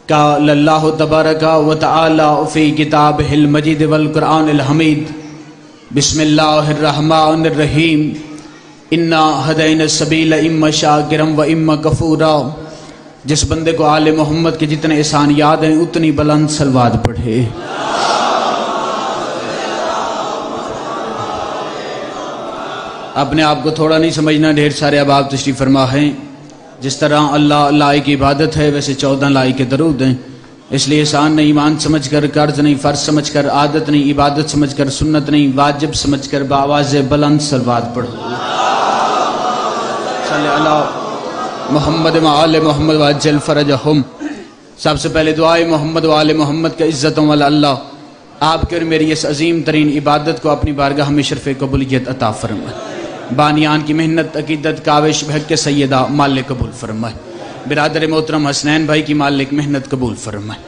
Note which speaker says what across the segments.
Speaker 1: قال اللہ تبارک و تعالی فی کتابہ المجید والقرآن الحمید بسم اللہ الرحمن الرحیم انا ہدینا السبیل اما شاکرا و اما کفورا۔ جس بندے کو آل محمد کے جتنے احسان یاد ہیں اتنی بلند صلوات پڑھے۔ اپنے آپ کو تھوڑا نہیں سمجھنا، ڈھیر سارے احباب تشریف فرما ہیں۔ جس طرح اللہ لائق کی عبادت ہے ویسے 14 لائق کے درود ہیں، اس لیے احسان نہیں، ایمان سمجھ کر، قرض نہیں، فرض سمجھ کر، عادت نہیں، عبادت سمجھ کر، سنت نہیں، واجب سمجھ کر بآواز بلند صلوات پڑھو۔ صلی اللہ محمد و آل محمد وعجل فرجہم۔ سب سے پہلے دعائے محمد و آل محمد کا عزتوں والا اللہ آپ کے اور میری اس عظیم ترین عبادت کو اپنی بارگاہ میں شرف قبولیت عطا فرمائے۔ بانیان کی محنت، عقیدت، کاوش، بحق سیدہ مالک قبول فرمائے۔ برادر محترم حسنین بھائی کی مالک محنت قبول فرمائے۔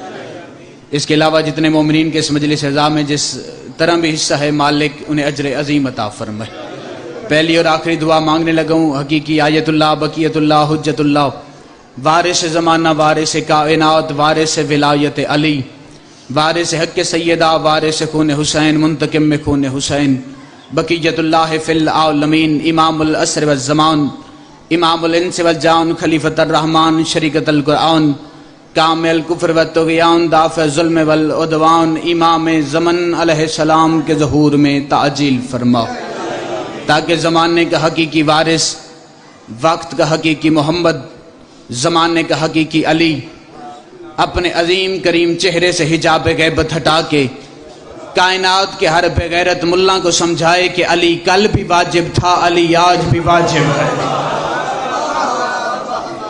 Speaker 1: اس کے علاوہ جتنے مومنین کے اس مجلس اعزام میں جس طرح بھی حصہ ہے مالک انہیں اجر عظیم عطا فرمائے۔ پہلی اور آخری دعا مانگنے لگا ہوں، حقیقی آیت اللہ، بقیت اللہ، حجت اللہ، وارث زمانہ، وارث کائنات، وارث ولایت علی، وارث حق سیدہ، وارث خون حسین، منتقم میں خون حسین، بقیت اللہ فی العالمین، امام العصر والزمان، امام الانس والجان، خلیفۃ الرحمن، شریکت القرآن، کامل کفر والطغیان، دافع ظلم والعدوان، امام زمن علیہ السلام کے ظہور میں تعجیل فرما، تاکہ زمانے کا حقیقی وارث، وقت کا حقیقی محمد، زمانے کا حقیقی علی اپنے عظیم کریم چہرے سے حجاب غیبت ہٹا کے کائنات کے ہر بغیرت ملا کو سمجھائے کہ علی کل بھی واجب تھا، علی آج بھی واجب ہے۔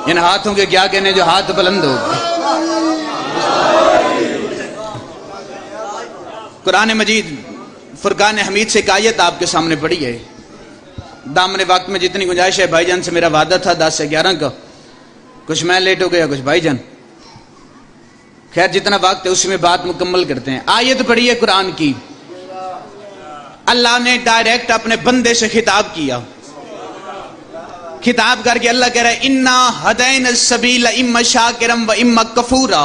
Speaker 1: ان ہاتھوں کے کیا کہنے جو ہاتھ بلند ہو گئے۔ قرآن مجید فرقان حمید سے ایک آیت آپ کے سامنے پڑھی ہے۔ دامن وقت میں جتنی گنجائش ہے، بھائی جان سے میرا وعدہ تھا 10 سے 11 کا، کچھ میں لیٹ ہو گیا، کچھ بھائی جان، خیر جتنا وقت ہے اس میں بات مکمل کرتے ہیں۔ آیت پڑھی ہے قرآن کی، اللہ نے ڈائریکٹ اپنے بندے سے خطاب کیا، خطاب کر کے اللہ کہہ رہا ہے انا ہدینا السبیل اما شاکرا و اما کفورا،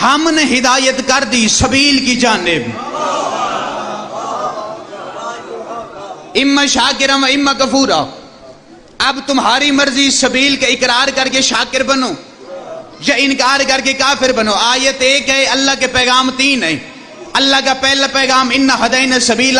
Speaker 1: ہم نے ہدایت کر دی سبیل کی جانب، اما شاکرا و اما کفورا، اب تمہاری مرضی سبیل کا اقرار کر کے شاکر بنو یا انکار کر کے کافر بنو۔ آیت ایک ہے، اللہ کے پیغام 3 ہیں۔ اللہ کا پہلا پیغام انا ہدینا السبیل،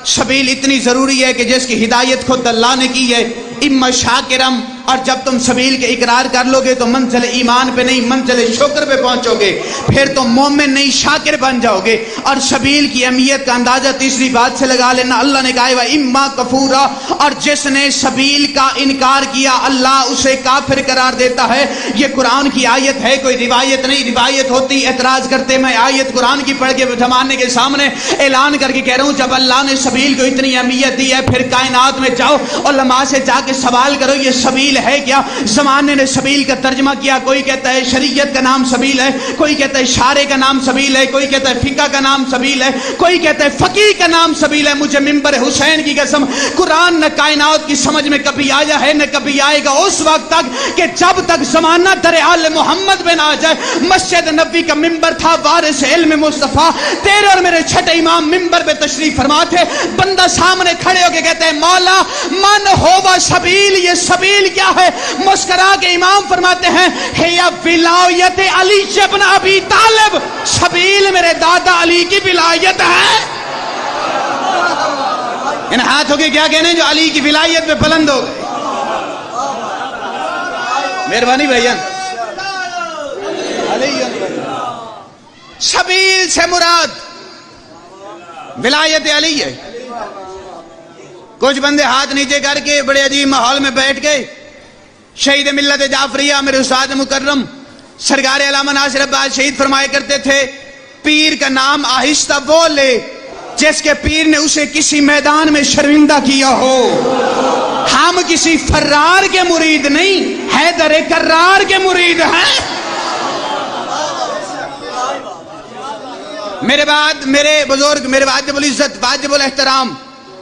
Speaker 1: سبیل اتنی ضروری ہے کہ جس کی ہدایت خود اللہ نے کی ہے، اما شاکرم، اور جب تم سبیل کے اقرار کر لو گے تو منزل ایمان پہ نہیں منزل شکر پہ پہنچو گے، پھر تم مومن نہیں شاکر بن جاؤ گے۔ اور سبیل کی اہمیت کا اندازہ تیسری بات سے لگا لینا، اللہ نے کہا ہے اما کفورا، اور جس نے سبیل کا انکار کیا اللہ اسے کافر قرار دیتا ہے۔ یہ قرآن کی آیت ہے، کوئی روایت نہیں، روایت ہوتی اعتراض کرتے، میں آیت قرآن کی پڑھ کے زمانے کے سامنے اعلان کر کے کہہ رہا ہوں، جب اللہ نے سبیل کو اتنی اہمیت دی ہے پھر کائنات میں جاؤ علماء سے جا کے سوال کرو یہ سبیل ہے کیا؟ زمانے نے سبیل کا ترجمہ کیا، کوئی کہتا ہے شریعت کا نام سبیل ہے، کوئی کہتا ہے شارع کا نام سبیل ہے، کوئی کہتا ہے فقہ کا نام سبیل ہے، کوئی کہتا ہے فقیہ کا نام سبیل ہے۔ مجھے منبر حسین کی قسم قرآن نہ کائنات کی سمجھ میں کبھی آیا ہے نہ کبھی آئے گا اس وقت تک کہ جب تک زمانہ در آل محمد میں نہ آ جائے۔ مسجد نبی کا منبر تھا، وارث علم مصطفیٰ، تیرے اور میرے چھٹے امام منبر پہ تشریف فرما تھے، بندہ سامنے کھڑے ہو کے کہتے ہیں مولا من ہوا سبیل، یہ سبیل کیا ہے؟ مسکرا کے امام فرماتے ہیں ہے ولایت علی ابن ابی طالب، سبیل میرے دادا علی کی ولایت ہے۔ ان ہاتھوں کے کیا کہنے جو علی کی ولایت پہ بلند ہو گئے۔ مہربانی بھائیان، سبیل سے مراد ولایت علی ہے۔ کچھ بندے ہاتھ نیچے کر کے بڑے عجیب ماحول میں بیٹھ گئے۔ شہید ملت جعفریہ میرے استاد مکرم سرکار علامہ ناصر عباس شہید فرمایا کرتے تھے، پیر کا نام آہستہ وہ لے جس کے پیر نے اسے کسی میدان میں شرمندہ کیا ہو۔ ہم کسی فرار کے مرید نہیں، حیدر کرار کے مرید ہیں۔ میرے بعد میرے بزرگ، میرے واجب العزت، واجب الاحترام،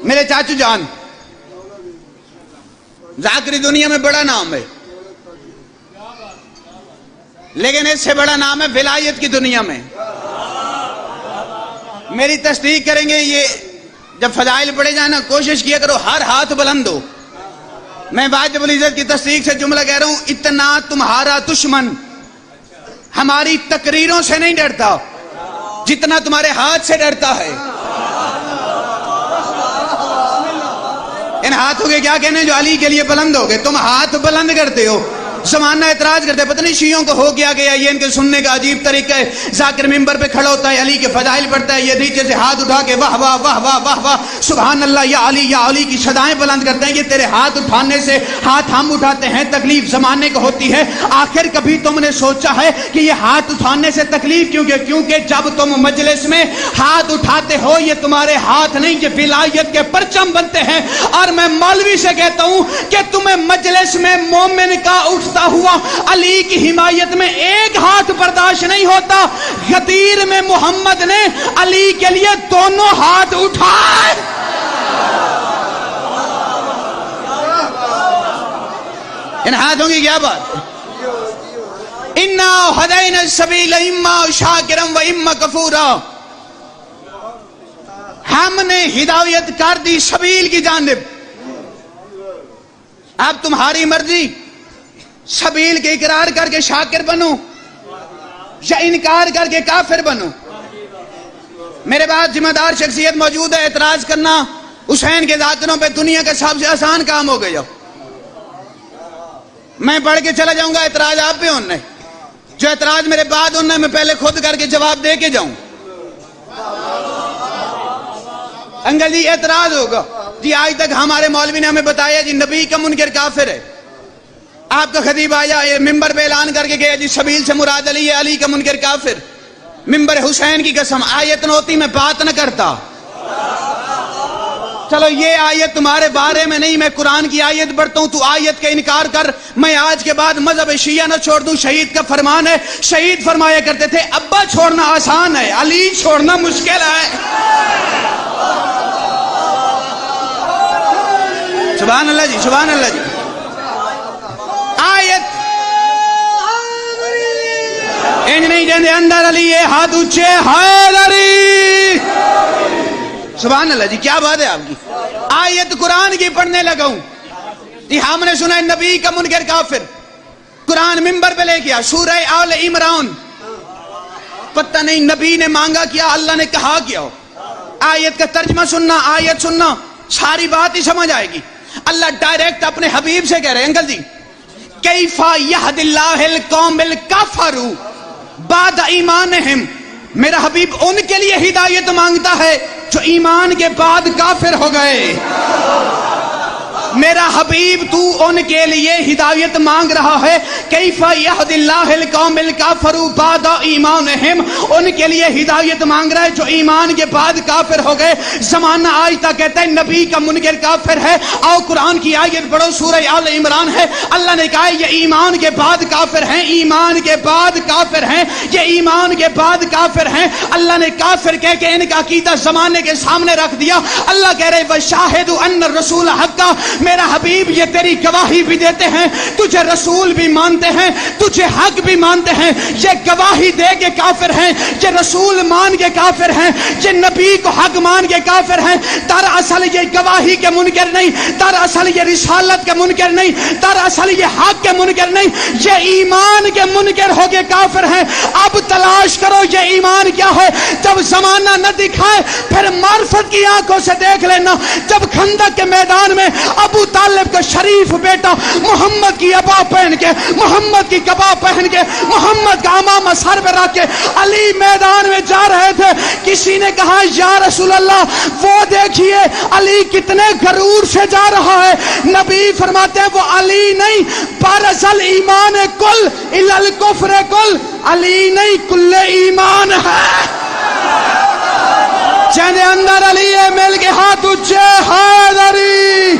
Speaker 1: میرے چاچو جان، ذاکری دنیا میں بڑا نام ہے، لیکن اس سے بڑا نام ہے ولایت کی دنیا میں. میری تصدیق کریں گے یہ جب فضائل پڑھے جائیں نا, کوشش کیا کرو ہر ہاتھ بلند ہو. میں واجب العزت کی تصدیق سے جملہ کہہ رہا ہوں, اتنا تمہارا دشمن ہماری تقریروں سے نہیں ڈرتا جتنا تمہارے ہاتھ سے ڈرتا ہے. ان ہاتھوں کے کیا کہنے جو علی کے لیے بلند ہو گئے. تم ہاتھ بلند کرتے ہو, زمانہ اعتراض کرتے, پتہ نہیں شیعوں کو ہو کیا گیا, یہ ان کے سننے کا عجیب طریقہ ہے. ذاکر ممبر پہ کھڑا ہوتا ہے, علی کے فضائل پڑھتا ہے, یہ نیچے سے ہاتھ اٹھا کے واہ واہ واہ واہ واہ واہ سبحان اللہ یا علی کی صدائیں بلند کرتے ہیں. یہ تیرے ہاتھ اٹھانے سے ہاتھ ہم اٹھاتے ہیں, تکلیف زمانے کو ہوتی ہے. آخر کبھی تم نے سوچا ہے کہ یہ ہاتھ اٹھانے سے تکلیف کیونکہ جب تم مجلس میں ہاتھ اٹھاتے ہو یہ تمہارے ہاتھ نہیں, یہ ولایت کے پرچم بنتے ہیں. اور میں مولوی سے کہتا ہوں کہ تمہیں مجلس میں مومن کا اٹھتا ہوا علی کی حمایت میں ایک ہاتھ برداشت نہیں ہوتا. غدیر میں محمد نے علی کے لیے دونوں ہاتھ اٹھائے. ان ہاتھوں کی کیا بات. انا ہدینا السبیل اما شاکرا و اما کفورا, ہم نے ہدایت کر دی سبیل کی جانب. اب تمہاری مرضی, سبیل کے اقرار کر کے شاکر بنو یا انکار کر کے کافر بنو. میرے بعد ذمہ دار شخصیت موجود ہے, اعتراض کرنا حسین کے ذاکروں پہ دنیا کا سب سے آسان کام ہو گیا. میں پڑھ کے چلا جاؤں گا, اعتراض آپ پہ ہونا ہے. جو اعتراض میرے بعد ہونا ہے میں پہلے خود کر کے جواب دے کے جاؤں. انکل جی اعتراض ہوگا, جی آج تک ہمارے مولوی نے ہمیں بتایا جی نبی کا منکر کافر ہے. آپ کا خطیب آیا ممبر پہ اعلان کر کے گیا جی سبیل سے مراد علی ہے, علی کا منکر کافر. ممبر حسین کی قسم آیت نہ ہوتی میں بات نہ کرتا. چلو یہ آیت تمہارے بارے میں نہیں, میں قرآن کی آیت پڑھتا ہوں, تو آیت کا انکار کر. میں آج کے بعد مذہب شیعہ نہ چھوڑ دوں. شہید کا فرمان ہے, شہید فرمایا کرتے تھے ابا چھوڑنا آسان ہے, علی چھوڑنا مشکل ہے. سبحان اللہ جی, سبحان اللہ جی. آیت انج نہیں جاندے اندر علی ہے, ہاتھ اونچے حیدری. سبحان اللہ جی, کیا بات ہے آپ کی. آیت قرآن کی پڑھنے لگا ہوں جی. ہم نے سنا ہے نبی کا منکر کافر, قرآن ممبر پہ لے کیا سورہ آل عمران. پتہ نہیں نبی نے مانگا کیا, اللہ نے کہا کیا. آیت کا ترجمہ سننا, آیت سننا, ساری بات ہی سمجھ آئے گی. اللہ ڈائریکٹ اپنے حبیب سے کہہ رہے ہیں, انکل جی کیفا یہد اللہ القوم الکافروا بعد ایمانہم. میرا حبیب ان کے لیے ہدایت مانگتا ہے جو ایمان کے بعد کافر ہو گئے. میرا حبیب تو ان کے لیے ہدایت مانگ رہا ہے. کیف یہد اللہ القوم الکافروا بعد ایمانہم, ان کے لیے ہدایت مانگ رہا ہے جو ایمان کے بعد کافر ہو گئے. زمانہ آج تک کہتا ہے نبی کا منکر کافر ہے. آؤ قرآن کی آیت پڑھو, سورہ آل عمران ہے. اللہ نے کہا یہ ایمان کے بعد کافر ہیں, ایمان کے بعد کافر ہیں, یہ ایمان کے بعد کافر ہیں. اللہ نے کافر کہہ کے ان کا عقیدہ زمانے کے سامنے رکھ دیا. اللہ کہہ رہے وشاہدوا ان الرسول حقا. میرا حبیب یہ تیری گواہی بھی دیتے ہیں, تجھے رسول بھی مانتے ہیں, تجھے حق بھی مانتے ہیں. یہ گواہی دے کے کافر ہیں, یہ رسول مان کے کافر ہیں, یہ نبی کو حق مان کے کافر ہیں. دراصل یہ گواہی کے منکر نہیں, دراصل یہ رسالت کے منکر نہیں, دراصل یہ حق کے منکر نہیں, یہ ایمان کے منکر ہو کے کافر ہیں. اب تلاش کرو یہ ایمان کیا ہے. جب زمانہ نہ دکھائے پھر معرفت کی آنکھوں سے دیکھ لینا. جب خندق کے میدان میں ابو طالب کا شریف بیٹا محمد کی ابا پہن کے, محمد کی کبا پہن کے, محمد کا امامہ سر پہ رکھ کے علی میدان میں جا رہے تھے, کسی نے کہا یا رسول اللہ وہ دیکھیے علی کتنے غرور سے جا رہا ہے. نبی فرماتے ہیں وہ علی نہیں, بارزل ایمان کل الی الکفر کل. علی نہیں کل ایمان ہے. جن اندر علی ہے, مل کے ہاتھ اونچے حیدری.